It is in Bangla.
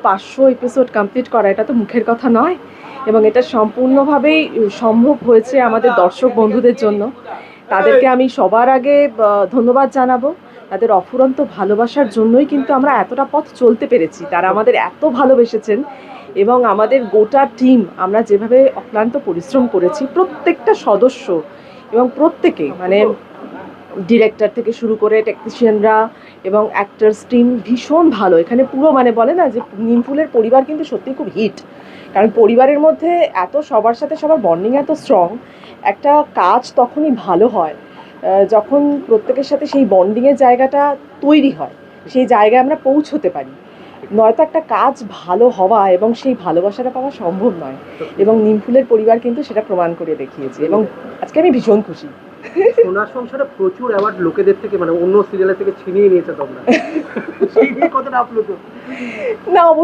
500 এপিসোড কমপ্লিট করা এটা তো মুখের কথা নয়, এবং এটা সম্পূর্ণভাবেই সম্ভব হয়েছে আমাদের দর্শক বন্ধুদের জন্য। তাদেরকে আমি সবার আগে ধন্যবাদ জানাবো। তাদের অফুরন্ত ভালোবাসার জন্যই কিন্তু আমরা এতটা পথ চলতে পেরেছি। তারা আমাদের এত ভালোবেসেছেন, এবং আমাদের গোটা টিম আমরা যেভাবে অক্লান্ত পরিশ্রম করেছি, প্রত্যেকটা সদস্য এবং প্রত্যেকে মানে ডিরেক্টর থেকে শুরু করে টেকনিশিয়ানরা এবং অ্যাক্টার্স টিম ভীষণ ভালো। এখানে পুরো মানে বলে না যে নিমফুলের পরিবার কিন্তু সত্যিই খুব হিট, কারণ পরিবারের মধ্যে এত সবার সাথে সবার বন্ডিং এত স্ট্রং। একটা কাজ তখনই ভালো হয় যখন প্রত্যেকের সাথে সেই বন্ডিংয়ের জায়গাটা তৈরি হয়, সেই জায়গায় আমরা পৌঁছতে পারি। নয়তো একটা কাজ ভালো হওয়া এবং সেই ভালোবাসাটা পাওয়া সম্ভব নয়, এবং নিমফুলের পরিবার কিন্তু সেটা প্রমাণ করে দেখিয়েছে, এবং আজকে আমি ভীষণ খুশি। সোনার সংসারে প্রচুর অ্যাওয়ার্ড লোকেদের থেকে মানে অন্য সিরিয়ালের থেকে ছিনিয়ে নিয়েছে তোমরা, সেই নিয়ে কতটা আপ্লুত? না, অবশ্যই